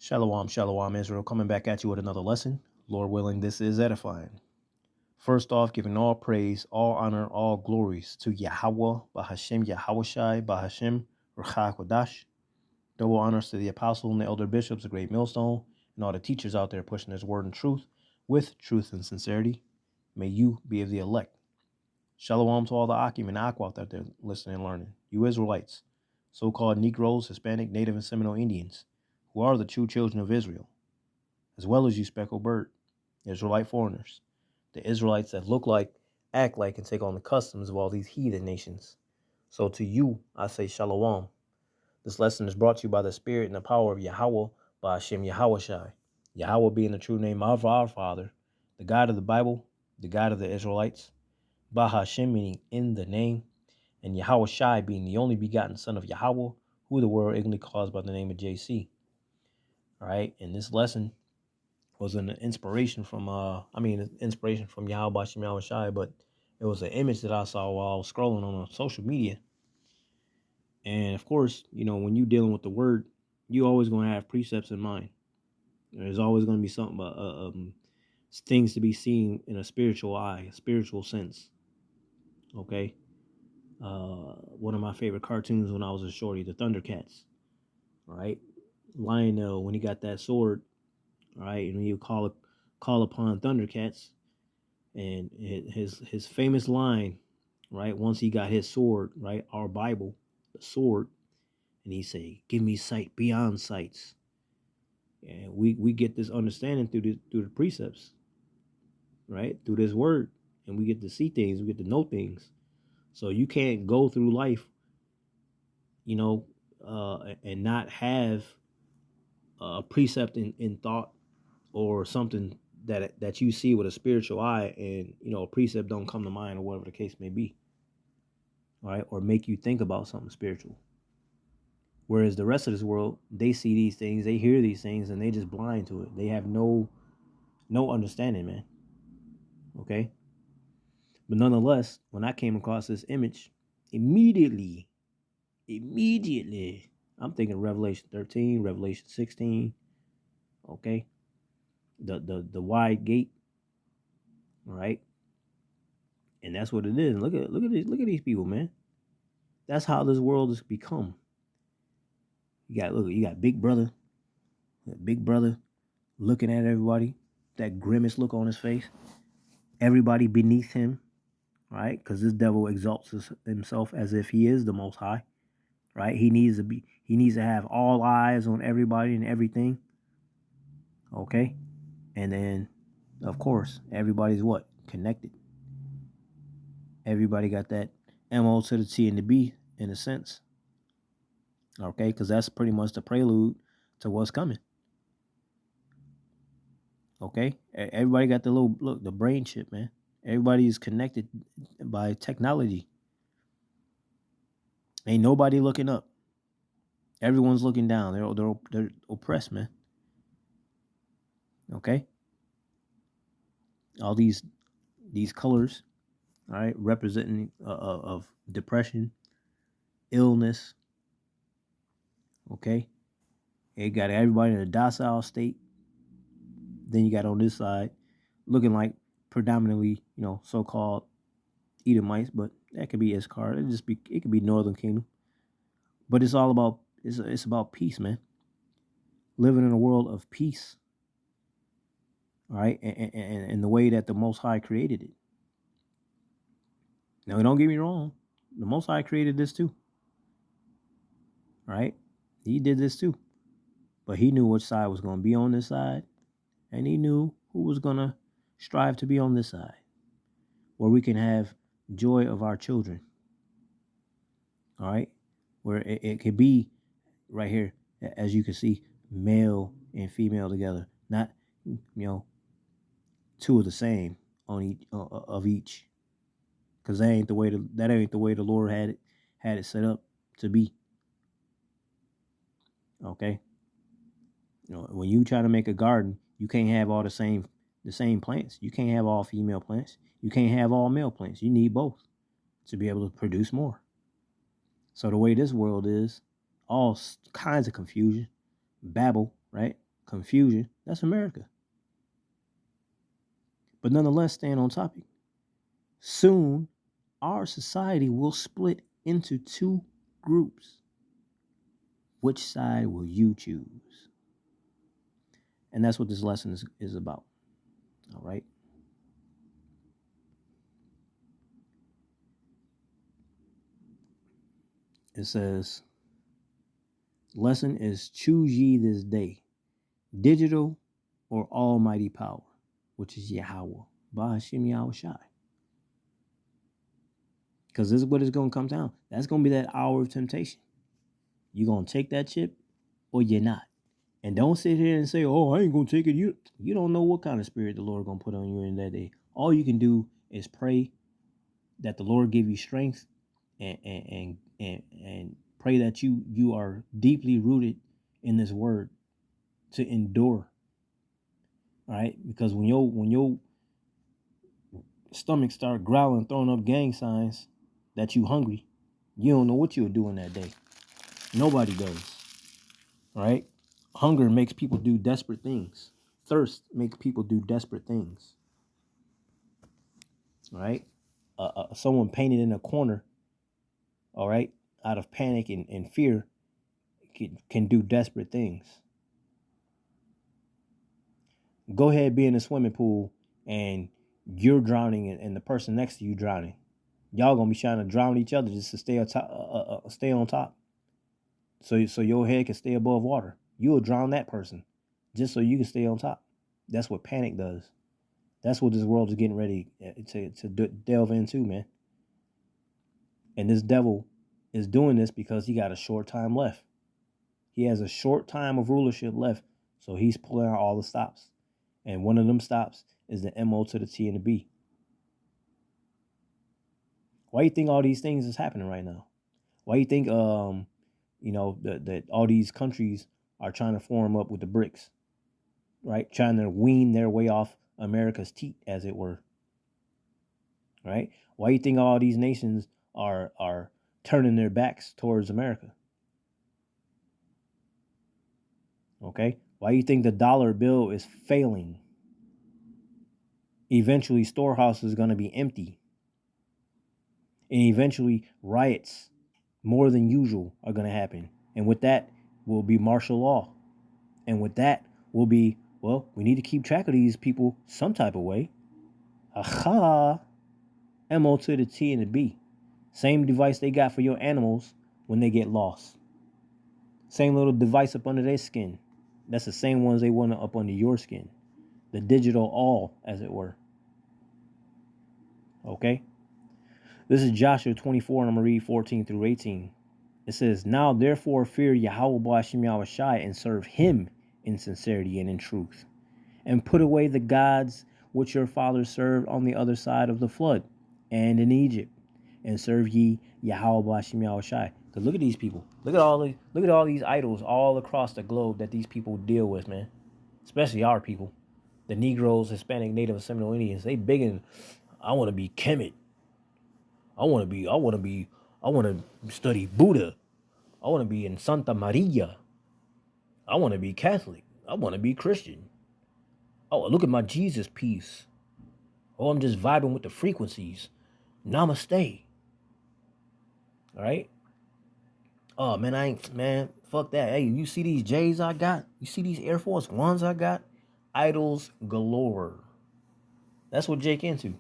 Shalom, shalom, Israel, coming back at you with another lesson. Lord willing, this is edifying. First off, giving all praise, all honor, all glories to Yahweh, Bahashem Yahawashai, Bahashem Ruach Kodash. Double honors to the apostle and the elder bishops, the great millstone, and all the teachers out there pushing his word and truth with truth and sincerity. May you be of the elect. Shalom to all the Akim and Aquat out there listening and learning. You Israelites, so-called Negroes, Hispanic, Native, and Seminole Indians, who are the true children of Israel, as well as you speckled bird, Israelite foreigners, the Israelites that look like, act like, and take on the customs of all these heathen nations. So to you, I say shalom. This lesson is brought to you by the spirit and the power of Yahweh, by Hashem Yahawashai. Yahweh being the true name of our Father, the God of the Bible, the God of the Israelites, Bah Hashem meaning in the name, and Yahawashai being the only begotten son of Yahweh, who the world ignorantly calls by the name of JC. All right, and this lesson was an inspiration from inspiration from Yahweh Bashem Yahushai, but it was an image that I saw while I was scrolling on social media. And of course, when you're dealing with the word, you always going to have precepts in mind. There's always going to be something things to be seen in a spiritual eye, a spiritual sense. Okay. One of my favorite cartoons when I was a shorty, the Thundercats. Right. Lionel, when he got that sword, right, and you call upon Thundercats, and his famous line, right, once he got his sword, right, our Bible, the sword, and he say, "Give me sight beyond sights." And we get this understanding through the precepts, right, through this word, and we get to see things, we get to know things. So you can't go through life, and not have a precept in thought, or something that you see with a spiritual eye, and a precept don't come to mind, or whatever the case may be, right? Or make you think about something spiritual. Whereas the rest of this world, they see these things, they hear these things, and they just blind to it. They have no understanding, man. Okay? But nonetheless, when I came across this image, immediately, I'm thinking Revelation 13, Revelation 16, okay? The wide gate, all right? And that's what it is. Look at these people, man. That's how this world has become. You got Big Brother looking at everybody, that grimace look on his face. Everybody beneath him, right? Because this devil exalts himself as if he is the Most High, right? He needs to have all eyes on everybody and everything. Okay, and then, of course, everybody's what? Connected. Everybody got that MO to the T and the B in a sense. Okay, because that's pretty much the prelude to what's coming. Okay, everybody got the the brain chip, man. Everybody is connected by technology. Ain't nobody looking up. Everyone's looking down. They're oppressed, man. Okay, all these colors, all right, representing of depression, illness. Okay, it got everybody in a docile state. Then you got on this side looking like predominantly, so-called Edomites, but that could be Issachar. It could be Northern Kingdom. But it's all about it's about peace, man. Living in a world of peace. All right, and the way that the Most High created it. Now, don't get me wrong, the Most High created this too. All right, he did this too, but he knew which side was going to be on this side, and he knew who was going to strive to be on this side, where we can have joy of our children. All right, where it could be right here, as you can see, male and female together, not two of the same on each of each, because that ain't the way the Lord had it set up to be. Okay, when you try to make a garden, you can't have all the same plants. You can't have all female plants. You can't have all male plants. You need both to be able to produce more. So the way this world is, all kinds of confusion, babble, right? confusion. That's America. But nonetheless, staying on topic, soon our society will split into two groups. Which side will you choose? And that's what this lesson is about. All right. It says, lesson is choose ye this day, digital or almighty power, which is Yahweh, Bahashim Yahweh Shai. Because this is what it's going to come down. That's going to be that hour of temptation. You're going to take that chip or you're not. And don't sit here and say, oh, I ain't going to take it. You don't know what kind of spirit the Lord going to put on you in that day. All you can do is pray that the Lord give you strength and pray that you are deeply rooted in this word to endure. All right? Because when your stomach start growling, throwing up gang signs that you hungry, you don't know what you're doing that day. Nobody does. All right? Hunger makes people do desperate things. Thirst makes people do desperate things. All right? Someone painted in a corner, all right, out of panic and fear can do desperate things. Go ahead, be in a swimming pool and you're drowning and the person next to you drowning. Y'all gonna be trying to drown each other just to stay on top. Stay on top. So your head can stay above water. You will drown that person just so you can stay on top. That's what panic does. That's what this world is getting ready to delve into, man. And this devil is doing this because he got a short time left. He has a short time of rulership left, so he's pulling out all the stops. And one of them stops is the MO to the T and the B. Why do you think all these things is happening right now? Why do you think that all these countries are trying to form up with the BRICS, right? Trying to wean their way off America's teat, as it were. Right? Why do you think all these nations are turning their backs towards America? Okay? Why do you think the dollar bill is failing? Eventually, storehouses are going to be empty. And eventually, riots, more than usual, are going to happen. And with that will be martial law. And with that will be, well, we need to keep track of these people some type of way. Aha! MO to the T and the B. Same device they got for your animals when they get lost. Same little device up under their skin. That's the same ones they want up under your skin. The digital all, as it were. Okay? This is Joshua 24, and I'm going to read 14 through 18. It says, now therefore fear Yahweh Ba'ashim Yahweh Shai and serve him in sincerity and in truth. And put away the gods which your fathers served on the other side of the flood and in Egypt. And serve ye Yahweh Ba'ashim Yahweh Shai. Because look at these people. Look at all these idols all across the globe that these people deal with, man. Especially our people. The Negroes, Hispanic, Native, and Seminole Indians. They big in, I want to be Kemet. I want to study Buddha. I want to be in Santa Maria. I want to be Catholic. I want to be Christian. Oh, look at my Jesus piece. Oh, I'm just vibing with the frequencies. Namaste. All right? Oh, man, fuck that. Hey, you see these J's I got? You see these Air Force Ones I got? Idols galore. That's what Jake into.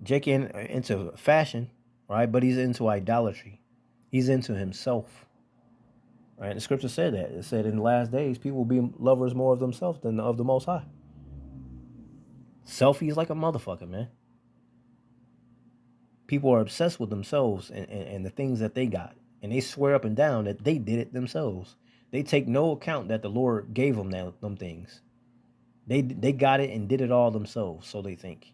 Jake into fashion, right? But he's into idolatry. He's into himself. Right? The scripture said that. It said in the last days, people will be lovers more of themselves than of the Most High. Selfies like a motherfucker, man. People are obsessed with themselves and the things that they got. And they swear up and down that they did it themselves. They take no account that the Lord gave them them things. They got it and did it all themselves, so they think.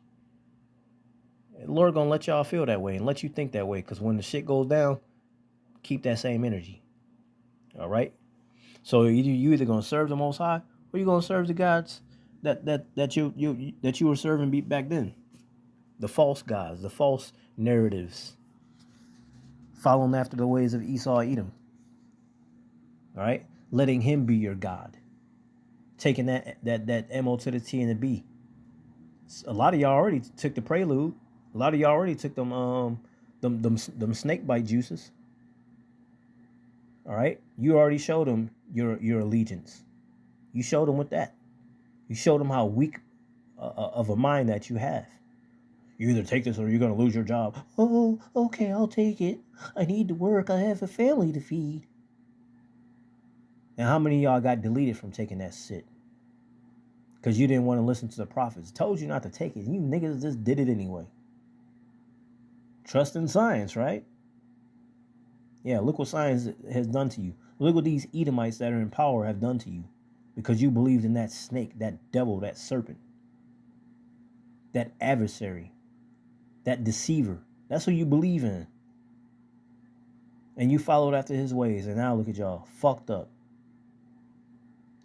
The Lord gonna let y'all feel that way and let you think that way, because when the shit goes down, keep that same energy. All right? So you either gonna serve the Most High or you gonna serve the gods that you were serving back then. The false gods, the false narratives. Following after the ways of Esau, Edom. All right? Letting him be your God. taking that MO to the T and the B. A lot of y'all already took the Prelude. A lot of y'all already took them snake bite juices. All right, you already showed them your allegiance. You showed them with that. You showed them how weak of a mind that you have. You either take this or you're gonna lose your job. Oh, okay, I'll take it. I need to work. I have a family to feed. And how many of y'all got deleted from taking that shit? Because you didn't want to listen to the prophets. Told you not to take it. You niggas just did it anyway. Trust in science, right? Yeah, look what science has done to you. Look what these Edomites that are in power have done to you. Because you believed in that snake, that devil, that serpent, that adversary, that deceiver. That's who you believe in. And you followed after his ways. And now look at y'all, fucked up.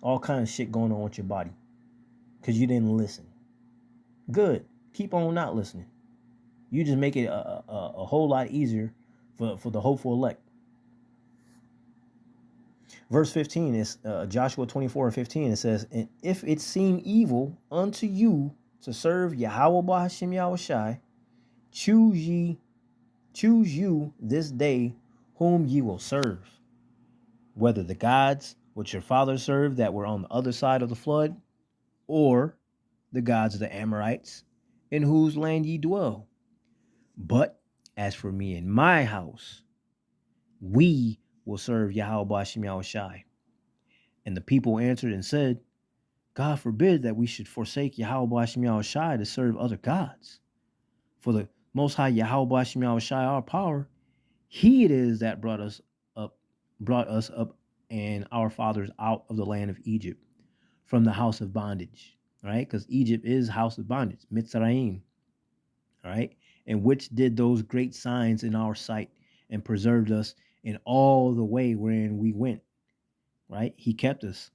All kind of shit going on with your body. Because you didn't listen. Good. Keep on not listening. You just make it a whole lot easier for the hopeful elect. Verse 15 is Joshua 24:15. It says, and if it seem evil unto you to serve Yahweh B'Hashem Yahushai, choose you this day whom ye will serve, whether the gods which your fathers served that were on the other side of the flood, or the gods of the Amorites, in whose land ye dwell. But as for me and my house, we will serve Yahweh B'Hashem Yahushai. And the people answered and said, God forbid that we should forsake Yahweh B'Hashem Yahushai to serve other gods. For the Most High Yahweh B'Hashem Yahushai, our power, He it is that brought us up and our fathers out of the land of Egypt, from the house of bondage. Right? Because Egypt is house of bondage, Mitzrayim. Right? And which did those great signs in our sight and preserved us in all the way wherein we went. Right? He kept us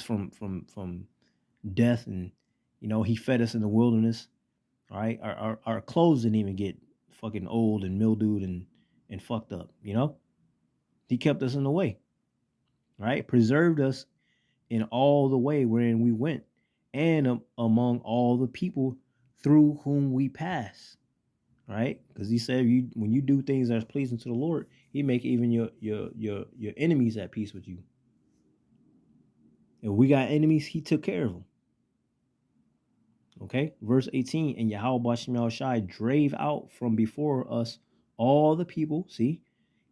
from death, and he fed us in the wilderness. All right, our clothes didn't even get fucking old and mildewed and fucked up. He kept us in the way. Right, preserved us in all the way wherein we went, and among all the people through whom we pass. Right, because he said when you do things that's pleasing to the Lord, He make even your enemies at peace with you. If we got enemies, He took care of them. Okay, verse 18, and Yahweh B'Hashem Yahushai drave out from before us all the people, see,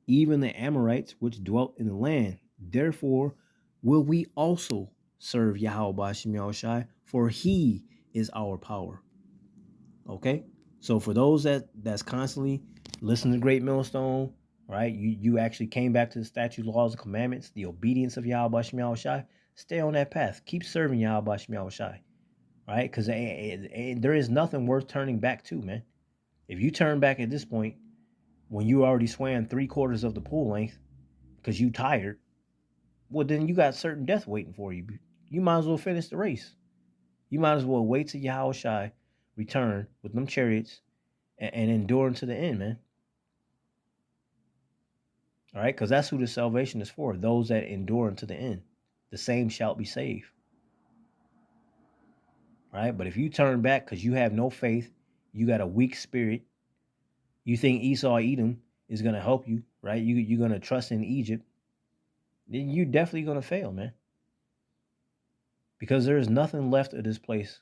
even the Amorites which dwelt in the land. Therefore will we also serve Yahweh B'Hashem Yahushai, for He is our power. Okay, so for those that's constantly listening to Great Millstone, right, you actually came back to the statutes, laws, and commandments, the obedience of Yahweh B'Hashem Yahushai, stay on that path. Keep serving Yahweh B'Hashem Yahushai. Right? Because there is nothing worth turning back to, man. If you turn back at this point, when you already swam 3/4 of the pool length because you tired, well, then you got certain death waiting for you. You might as well finish the race. You might as well wait till Yahushai return with them chariots and endure unto the end, man. All right? Because that's who the salvation is for. Those that endure unto the end. The same shall be saved. Right? But if you turn back because you have no faith, you got a weak spirit, you think Esau Edom is going to help you, right? You're going to trust in Egypt, then you're definitely going to fail, man. Because there is nothing left of this place,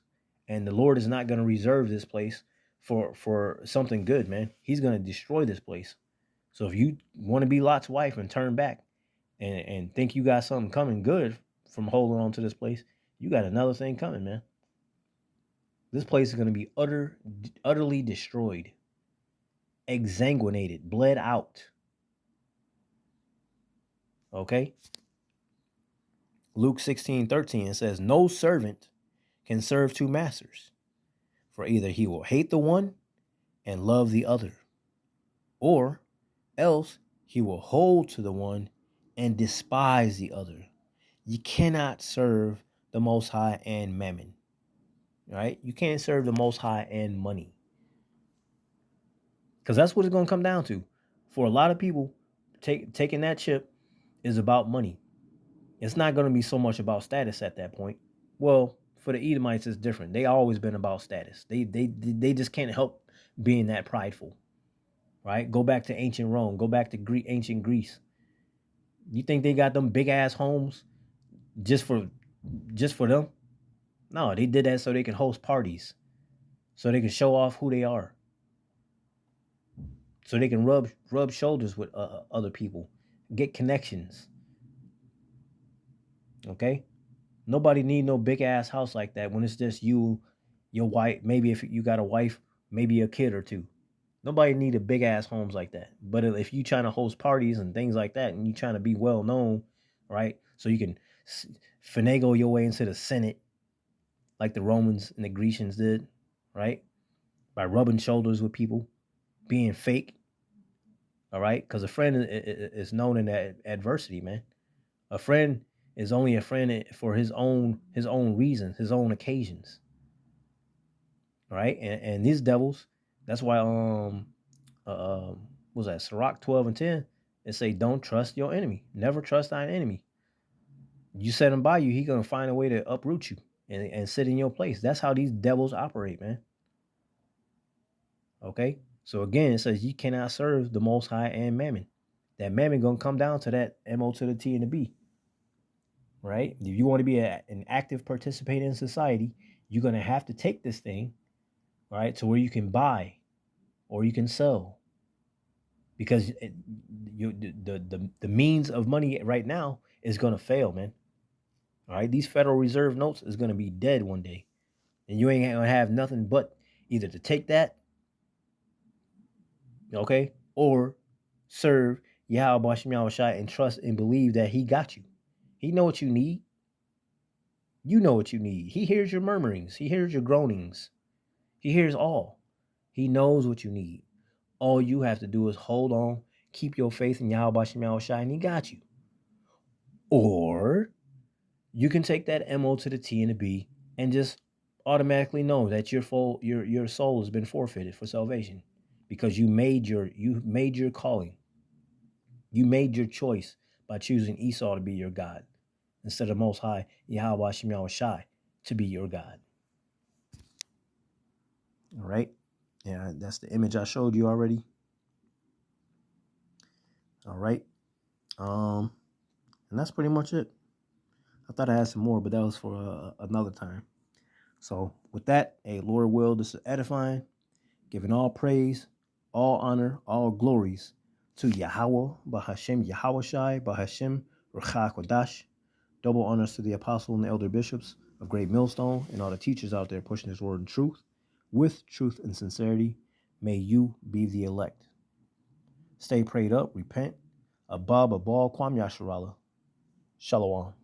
and the Lord is not going to reserve this place for something good, man. He's going to destroy this place. So if you want to be Lot's wife and turn back and think you got something coming good from holding on to this place, you got another thing coming, man. This place is going to be utterly destroyed, exsanguinated, bled out. Okay? Luke 16:13, it says, no servant can serve two masters, for either he will hate the one and love the other, or else he will hold to the one and despise the other. You cannot serve the Most High and mammon. Right? You can't serve the Most High and money. Because that's what it's going to come down to. For a lot of people, taking that chip is about money. It's not going to be so much about status at that point. Well, for the Edomites, it's different. They always been about status. They just can't help being that prideful, right? Go back to ancient Rome. Go back to ancient Greece. You think they got them big ass homes just for them? No, they did that so they can host parties, so they can show off who they are, so they can rub shoulders with other people, get connections. Okay, nobody need no big ass house like that when it's just you, your wife. Maybe if you got a wife, maybe a kid or two. Nobody need a big ass homes like that. But if you trying to host parties and things like that, and you trying to be well known, right? So you can finagle your way into the Senate, like the Romans and the Grecians did, right? By rubbing shoulders with people, being fake, all right? Because a friend is known in that adversity, man. A friend is only a friend for his own reasons, his own occasions, right? And these devils, that's why was that Sirach 12:10? It say, don't trust your enemy. Never trust thine enemy. You set him by you, he gonna find a way to uproot you and sit in your place. That's how these devils operate, man. Okay? So again, it says you cannot serve the Most High and Mammon. That Mammon gonna come down to that M-O to the T and the B. Right? If you want to be an active participator in society, you're gonna have to take this thing, right, to where you can buy or you can sell. Because the means of money right now is gonna fail, man. All right, these Federal Reserve notes is gonna be dead one day, and you ain't gonna have nothing but either to take that, okay, or serve Yahweh Bashim Yahushai and trust and believe that He got you. He know what you need. You know what you need. He hears your murmurings. He hears your groanings. He hears all. He knows what you need. All you have to do is hold on, keep your faith in Yahweh Bashim Yahushai, and He got you. Or you can take that MO to the T and the B and just automatically know that your soul has been forfeited for salvation because you made your calling. You made your choice by choosing Esau to be your God instead of Most High Yahweh Shem Yahushai to be your God. All right. Yeah, that's the image I showed you already. All right. And that's pretty much it. I thought I had some more, but that was for another time. So with that, hey, Lord will, this is edifying, giving all praise, all honor, all glories to Yahweh, Bahashem Yahushai, Bahashem Ruach Kodash. Double honors to the apostle and the elder bishops of Great Millstone and all the teachers out there pushing His word in truth, with truth and sincerity. May you be the elect. Stay prayed up, repent. Abab Abal Kwam Yasharala. Shalom.